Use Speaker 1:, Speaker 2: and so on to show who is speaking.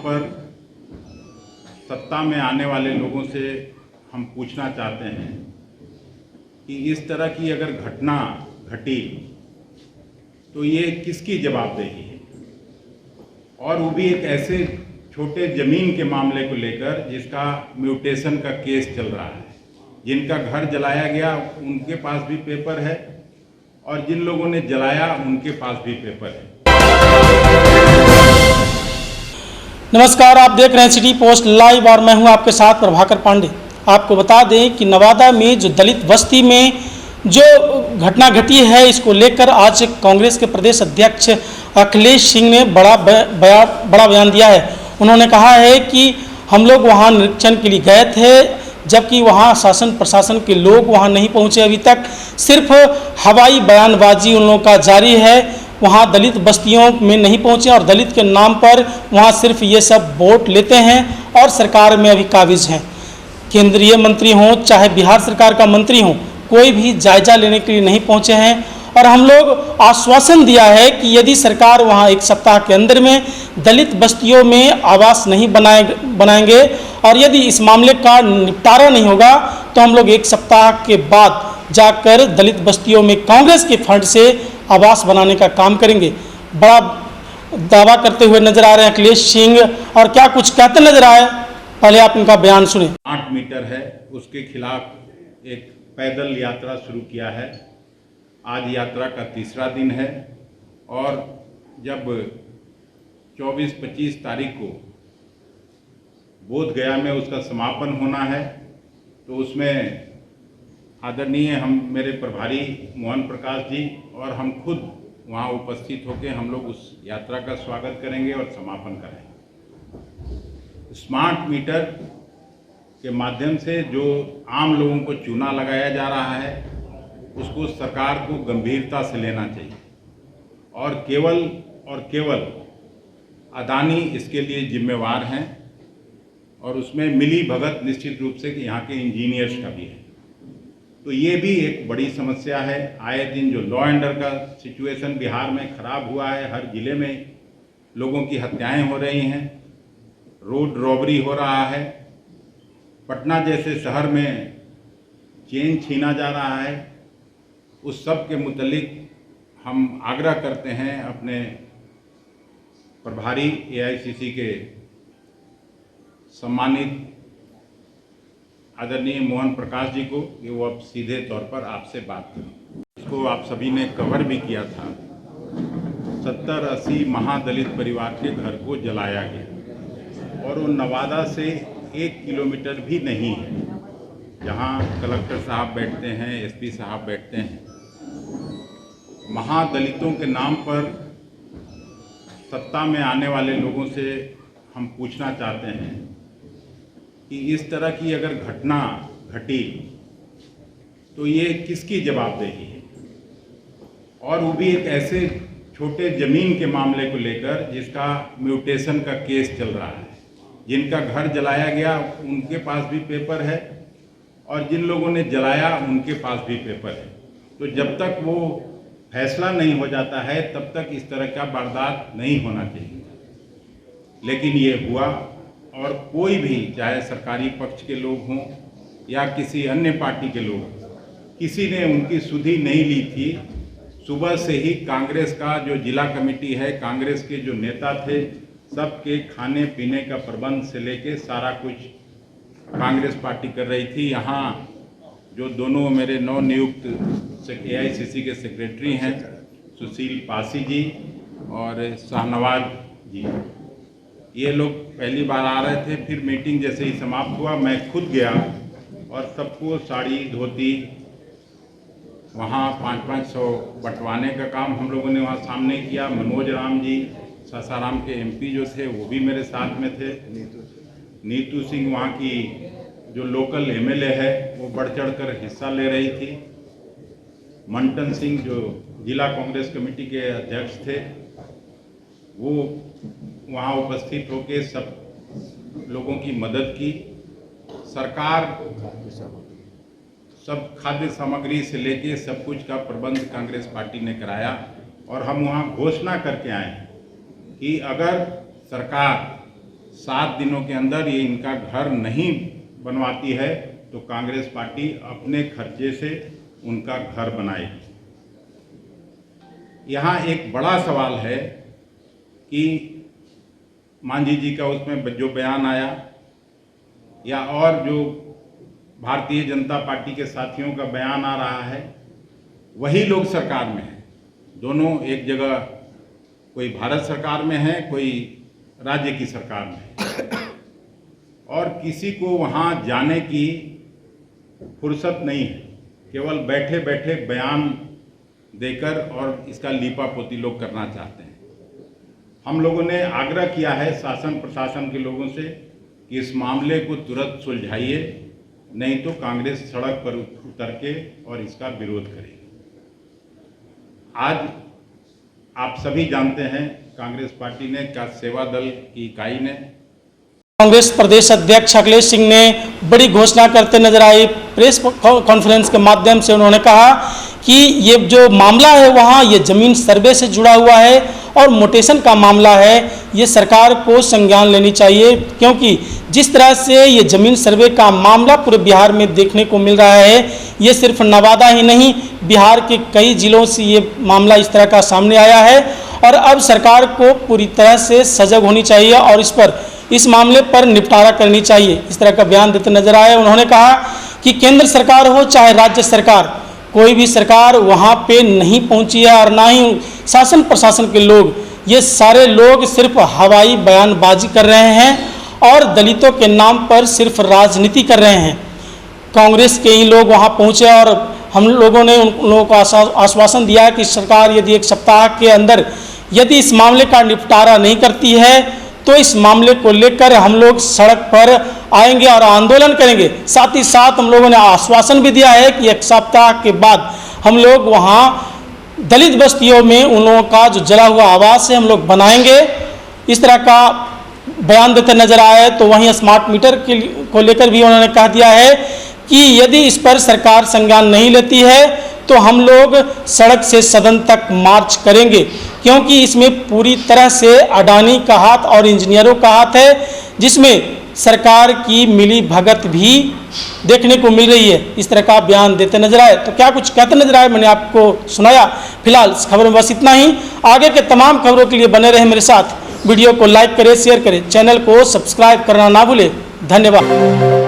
Speaker 1: पर सत्ता में आने वाले लोगों से हम पूछना चाहते हैं कि इस तरह की अगर घटना घटी तो ये किसकी जवाबदेही है, और वो भी एक ऐसे छोटे ज़मीन के मामले को लेकर जिसका म्यूटेशन का केस चल रहा है। जिनका घर जलाया गया उनके पास भी पेपर है और जिन लोगों ने जलाया उनके पास भी पेपर है।
Speaker 2: नमस्कार, आप देख रहे हैं सिटी पोस्ट लाइव और मैं हूं आपके साथ प्रभाकर पांडे। आपको बता दें कि नवादा में जो दलित बस्ती में जो घटना घटी है, इसको लेकर आज कांग्रेस के प्रदेश अध्यक्ष अखिलेश सिंह ने बड़ा बयान दिया है। उन्होंने कहा है कि हम लोग वहां निरीक्षण के लिए गए थे, जबकि वहां शासन प्रशासन के लोग वहां नहीं पहुंचे अभी तक। सिर्फ हवाई बयानबाजी उन लोगों का जारी है, वहाँ दलित बस्तियों में नहीं पहुँचे और दलित के नाम पर वहाँ सिर्फ ये सब वोट लेते हैं और सरकार में अभी काबिज हैं। केंद्रीय मंत्री हों चाहे बिहार सरकार का मंत्री हों, कोई भी जायजा लेने के लिए नहीं पहुँचे हैं। और हम लोग आश्वासन दिया है कि यदि सरकार वहाँ 1 सप्ताह के अंदर में दलित बस्तियों में आवास नहीं बनाएंगे और यदि इस मामले का निपटारा नहीं होगा तो हम लोग 1 सप्ताह के बाद जाकर दलित बस्तियों में कांग्रेस के फंड से आवास बनाने का काम करेंगे। बड़ा दावा करते हुए नजर आ रहे हैं अखिलेश सिंह, और क्या कुछ कहते नजर आए, पहले आप इनका बयान सुने।
Speaker 1: 8 मीटर है, उसके खिलाफ एक पैदल यात्रा शुरू किया है। आज यात्रा का 3रा दिन है और जब 24-25 तारीख को बोध गया में उसका समापन होना है तो उसमें आदरणीय हम मेरे प्रभारी मोहन प्रकाश जी और हम खुद वहाँ उपस्थित होकर हम लोग उस यात्रा का स्वागत करेंगे और समापन करेंगे। स्मार्ट मीटर के माध्यम से जो आम लोगों को चूना लगाया जा रहा है उसको सरकार को गंभीरता से लेना चाहिए और केवल अदानी इसके लिए जिम्मेवार हैं और उसमें मिली भगत निश्चित रूप से कि यहाँ के इंजीनियर्स का भी है। तो ये भी एक बड़ी समस्या है। आए दिन जो लॉ एंड ऑर्डर का सिचुएशन बिहार में खराब हुआ है, हर जिले में लोगों की हत्याएं हो रही हैं, रोड रॉबरी हो रहा है, पटना जैसे शहर में चेन छीना जा रहा है, उस सब के मुतालिक हम आग्रह करते हैं अपने प्रभारी एआईसीसी के सम्मानित आदरणीय मोहन प्रकाश जी को कि वो अब सीधे तौर पर आपसे बात करें। इसको आप सभी ने कवर भी किया था। 70-80 महादलित परिवार के घर को जलाया गया और वो नवादा से 1 किलोमीटर भी नहीं है, जहाँ कलेक्टर साहब बैठते हैं, एसपी साहब बैठते हैं। महादलितों के नाम पर सत्ता में आने वाले लोगों से हम पूछना चाहते हैं कि इस तरह की अगर घटना घटी तो ये किसकी जवाबदेही है, और वो भी एक ऐसे छोटे ज़मीन के मामले को लेकर जिसका म्यूटेशन का केस चल रहा है। जिनका घर जलाया गया उनके पास भी पेपर है और जिन लोगों ने जलाया उनके पास भी पेपर है। तो जब तक वो फैसला नहीं हो जाता है तब तक इस तरह का वारदात नहीं होना चाहिए, लेकिन ये हुआ और कोई भी, चाहे सरकारी पक्ष के लोग हों या किसी अन्य पार्टी के लोग, किसी ने उनकी सुधि नहीं ली थी। सुबह से ही कांग्रेस का जो जिला कमेटी है, कांग्रेस के जो नेता थे, सबके खाने पीने का प्रबंध से लेके सारा कुछ कांग्रेस पार्टी कर रही थी। यहाँ जो दोनों मेरे नवनियुक्त एआईसीसी के सेक्रेटरी हैं, सुशील पासी जी और शाहनवाज जी, ये लोग पहली बार आ रहे थे। फिर मीटिंग जैसे ही समाप्त हुआ मैं खुद गया और सबको साड़ी धोती वहाँ 500-500 बंटवाने का काम हम लोगों ने वहाँ सामने किया। मनोज राम जी सासाराम के एमपी जो थे वो भी मेरे साथ में थे। नीतू सिंह वहाँ की जो लोकल एमएलए है वो बढ़ चढ़ कर हिस्सा ले रही थी। मंटन सिंह जो जिला कांग्रेस कमेटी के अध्यक्ष थे वो वहाँ उपस्थित होकर सब लोगों की मदद की। सरकार सब खाद्य सामग्री से लेके सब कुछ का प्रबंध कांग्रेस पार्टी ने कराया और हम वहाँ घोषणा करके आए कि अगर सरकार 7 दिनों के अंदर ये इनका घर नहीं बनवाती है तो कांग्रेस पार्टी अपने खर्चे से उनका घर बनाएगी। यहाँ एक बड़ा सवाल है कि मांझी जी का उसमें जो बयान आया या और जो भारतीय जनता पार्टी के साथियों का बयान आ रहा है, वही लोग सरकार में हैं। दोनों एक जगह, कोई भारत सरकार में है, कोई राज्य की सरकार में है, और किसी को वहाँ जाने की फुर्सत नहीं है। केवल बैठे बैठे बयान देकर और इसका लीपापोती लोग करना चाहते हैं। हम लोगों ने आग्रह किया है शासन प्रशासन के लोगों से कि इस मामले को तुरंत सुलझाइए, नहीं तो कांग्रेस सड़क पर उतर के और इसका विरोध करेगी। आज आप सभी जानते हैं कांग्रेस पार्टी ने, क्या सेवा दल की इकाई ने,
Speaker 2: कांग्रेस प्रदेश अध्यक्ष अखिलेश सिंह ने बड़ी घोषणा करते नजर आए। प्रेस कॉन्फ्रेंस के माध्यम से उन्होंने कहा कि ये जो मामला है वहाँ ये जमीन सर्वे से जुड़ा हुआ है और मोटेशन का मामला है, ये सरकार को संज्ञान लेनी चाहिए, क्योंकि जिस तरह से ये जमीन सर्वे का मामला पूरे बिहार में देखने को मिल रहा है, ये सिर्फ नवादा ही नहीं, बिहार के कई जिलों से ये मामला इस तरह का सामने आया है और अब सरकार को पूरी तरह से सजग होनी चाहिए और इस मामले पर निपटारा करनी चाहिए। इस तरह का बयान देते नजर आए। उन्होंने कहा कि केंद्र सरकार हो चाहे राज्य सरकार, कोई भी सरकार वहाँ पे नहीं पहुँची है और ना ही शासन प्रशासन के लोग, ये सारे लोग सिर्फ हवाई बयानबाजी कर रहे हैं और दलितों के नाम पर सिर्फ राजनीति कर रहे हैं। कांग्रेस के ही लोग वहाँ पहुँचे और हम लोगों ने उन लोगों को आश्वासन दिया कि सरकार यदि 1 सप्ताह के अंदर यदि इस मामले का निपटारा नहीं करती है तो इस मामले को लेकर हम लोग सड़क पर आएंगे और आंदोलन करेंगे। साथ ही साथ हम लोगों ने आश्वासन भी दिया है कि 1 सप्ताह के बाद हम लोग वहाँ दलित बस्तियों में उन लोगों का जो जला हुआ आवास है हम लोग बनाएंगे। इस तरह का बयान देते नजर आए। तो वहीं स्मार्ट मीटर को लेकर भी उन्होंने कह दिया है कि यदि इस पर सरकार संज्ञान नहीं लेती है तो हम लोग सड़क से सदन तक मार्च करेंगे, क्योंकि इसमें पूरी तरह से अडानी का हाथ और इंजीनियरों का हाथ है, जिसमें सरकार की मिली भगत भी देखने को मिल रही है। इस तरह का बयान देते नजर आए। तो क्या कुछ कहते नजर आए, मैंने आपको सुनाया। फिलहाल इस खबर में बस इतना ही। आगे के तमाम खबरों के लिए बने रहे मेरे साथ। वीडियो को लाइक करें, शेयर करें, चैनल को सब्सक्राइब करना ना भूलें। धन्यवाद।